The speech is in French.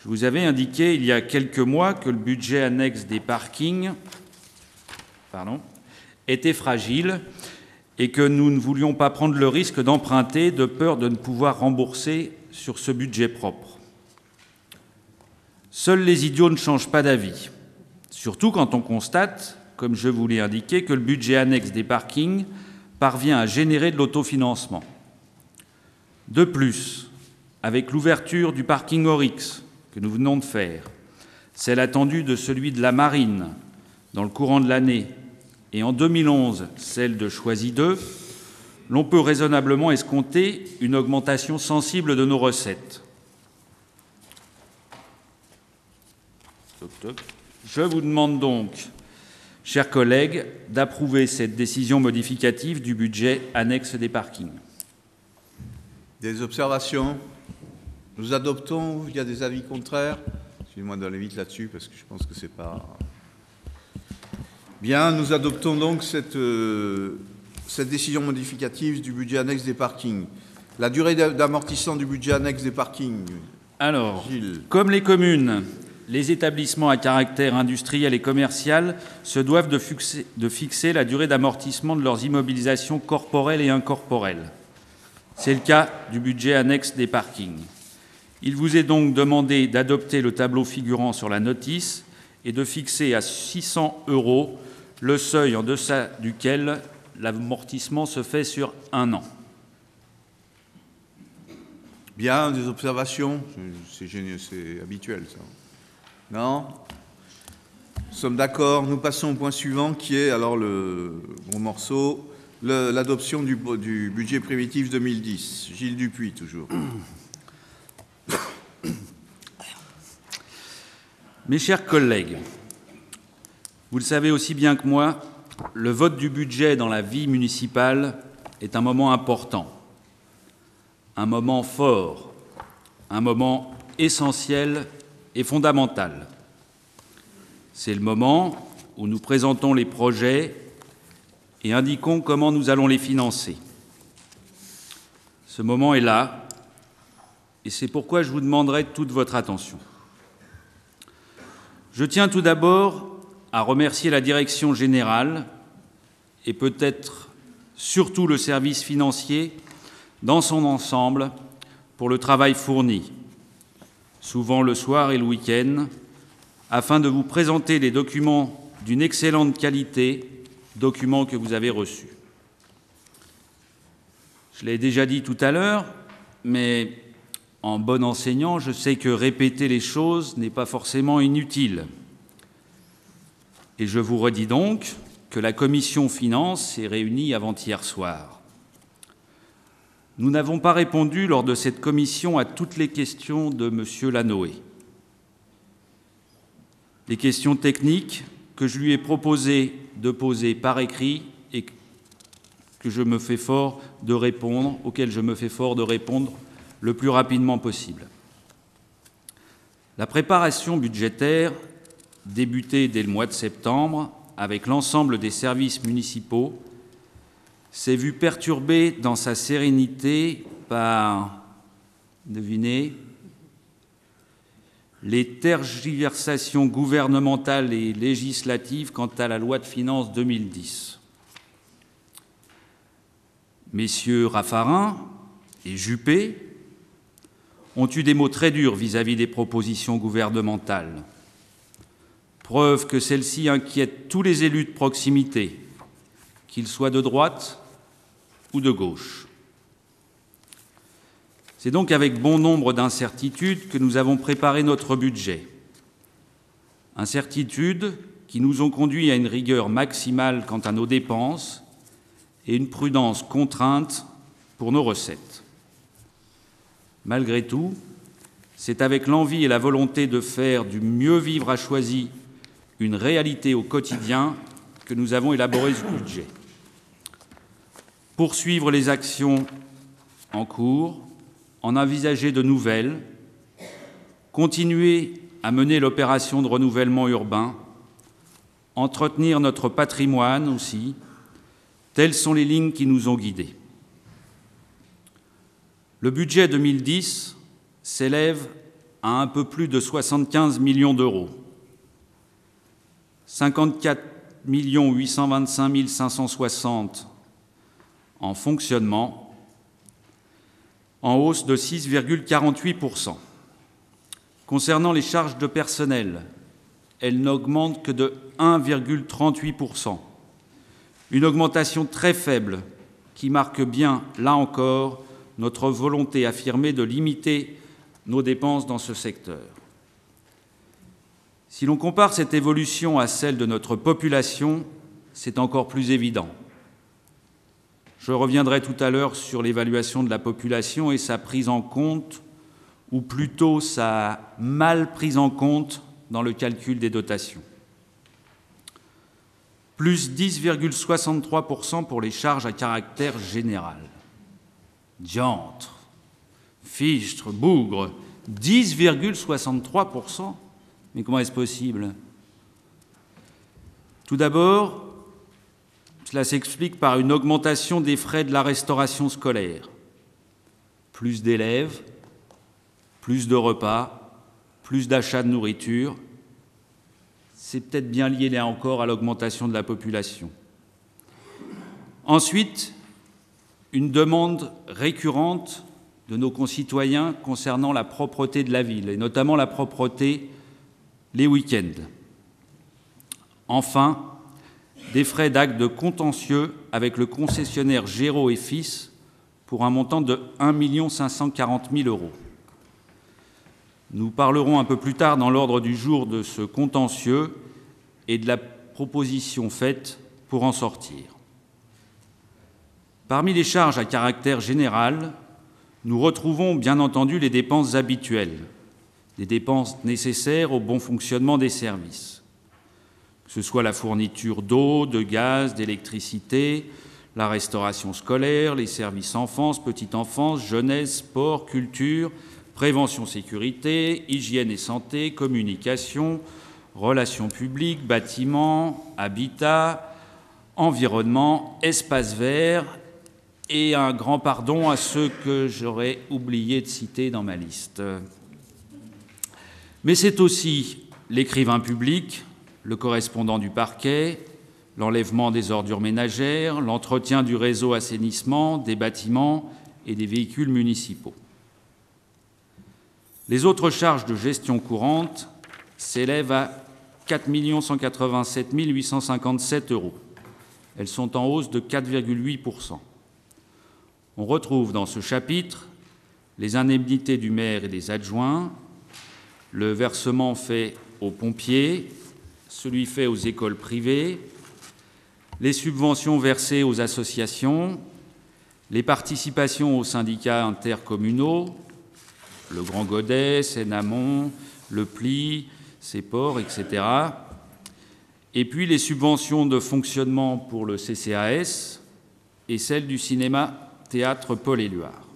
Je vous avais indiqué il y a quelques mois que le budget annexe des parkings était fragile et que nous ne voulions pas prendre le risque d'emprunter de peur de ne pouvoir rembourser sur ce budget propre. Seuls les idiots ne changent pas d'avis, surtout quand on constate, comme je vous l'ai indiqué, que le budget annexe des parkings parvient à générer de l'autofinancement. De plus, avec l'ouverture du parking Oryx que nous venons de faire, celle attendue de celui de la Marine dans le courant de l'année, et en 2011, celle de Choisy 2, l'on peut raisonnablement escompter une augmentation sensible de nos recettes. Je vous demande donc, chers collègues, d'approuver cette décision modificative du budget annexe des parkings. Des observations? Nous adoptons. Il y a des avis contraires? Excusez-moi d'aller vite là-dessus parce que je pense que c'est pas... Bien, nous adoptons donc cette décision modificative du budget annexe des parkings. La durée d'amortissement du budget annexe des parkings. Alors, Gilles. Comme les communes, les établissements à caractère industriel et commercial se doivent de fixer la durée d'amortissement de leurs immobilisations corporelles et incorporelles. C'est le cas du budget annexe des parkings. Il vous est donc demandé d'adopter le tableau figurant sur la notice et de fixer à 600 € le seuil en deçà duquel l'amortissement se fait sur 1 an. Bien, des observations? C'est habituel, ça. Non? Nous sommes d'accord. Nous passons au point suivant, qui est, alors le gros morceau, l'adoption du budget primitif 2010. Gilles Dupuis, toujours. Mes chers collègues, vous le savez aussi bien que moi, le vote du budget dans la vie municipale est un moment important, un moment fort, un moment essentiel et fondamental. C'est le moment où nous présentons les projets et indiquons comment nous allons les financer. Ce moment est là, et c'est pourquoi je vous demanderai toute votre attention. Je tiens tout d'abord à remercier la direction générale et peut-être surtout le service financier dans son ensemble pour le travail fourni, souvent le soir et le week-end, afin de vous présenter des documents d'une excellente qualité, documents que vous avez reçus. Je l'ai déjà dit tout à l'heure, mais en bon enseignant, je sais que répéter les choses n'est pas forcément inutile. Et je vous redis donc que la commission finances s'est réunie avant-hier soir. Nous n'avons pas répondu lors de cette commission à toutes les questions de M. Lanoé. Les questions techniques que je lui ai proposé de poser par écrit et auxquelles je me fais fort de répondre le plus rapidement possible. La préparation budgétaire, débutée dès le mois de septembre avec l'ensemble des services municipaux, s'est vue perturbée dans sa sérénité par, devinez, les tergiversations gouvernementales et législatives quant à la loi de finances 2010. Messieurs Raffarin et Juppé ont eu des mots très durs vis-à-vis des propositions gouvernementales, preuve que celles-ci inquiètent tous les élus de proximité, qu'ils soient de droite ou de gauche. C'est donc avec bon nombre d'incertitudes que nous avons préparé notre budget. Incertitudes qui nous ont conduits à une rigueur maximale quant à nos dépenses et une prudence contrainte pour nos recettes. Malgré tout, c'est avec l'envie et la volonté de faire du mieux vivre à Choisy une réalité au quotidien que nous avons élaboré ce budget. Poursuivre les actions en cours, en envisager de nouvelles, continuer à mener l'opération de renouvellement urbain, entretenir notre patrimoine aussi, telles sont les lignes qui nous ont guidés. Le budget 2010 s'élève à un peu plus de 75 millions d'euros. 54 825 560 en fonctionnement, en hausse de 6,48%. Concernant les charges de personnel, elles n'augmentent que de 1,38%. Une augmentation très faible qui marque bien, là encore, notre volonté affirmée de limiter nos dépenses dans ce secteur. Si l'on compare cette évolution à celle de notre population, c'est encore plus évident. Je reviendrai tout à l'heure sur l'évaluation de la population et sa prise en compte, ou plutôt sa mal prise en compte dans le calcul des dotations. Plus 10,63% pour les charges à caractère général. Diantre, fichtre, bougre, 10,63%. Mais comment est-ce possible? Tout d'abord, cela s'explique par une augmentation des frais de la restauration scolaire. Plus d'élèves, plus de repas, plus d'achats de nourriture. C'est peut-être bien lié là encore à l'augmentation de la population. Ensuite, une demande récurrente de nos concitoyens concernant la propreté de la ville, et notamment la propreté les week-ends. Enfin, des frais d'actes de contentieux avec le concessionnaire Géraud et Fils pour un montant de 1 540 000 €. Nous parlerons un peu plus tard dans l'ordre du jour de ce contentieux et de la proposition faite pour en sortir. Parmi les charges à caractère général, nous retrouvons bien entendu les dépenses habituelles, des dépenses nécessaires au bon fonctionnement des services, que ce soit la fourniture d'eau, de gaz, d'électricité, la restauration scolaire, les services enfance, petite enfance, jeunesse, sport, culture, prévention, sécurité, hygiène et santé, communication, relations publiques, bâtiments, habitat, environnement, espaces verts, et un grand pardon à ceux que j'aurais oublié de citer dans ma liste. Mais c'est aussi l'écrivain public, le correspondant du parquet, l'enlèvement des ordures ménagères, l'entretien du réseau assainissement, des bâtiments et des véhicules municipaux. Les autres charges de gestion courante s'élèvent à 4 187 857 €. Elles sont en hausse de 4,8%. On retrouve dans ce chapitre les indemnités du maire et des adjoints, le versement fait aux pompiers, celui fait aux écoles privées, les subventions versées aux associations, les participations aux syndicats intercommunaux, le Grand Godet, Seine-Amont, le Pli, Seport, etc. Et puis les subventions de fonctionnement pour le CCAS et celles du cinéma Théâtre Paul Éluard.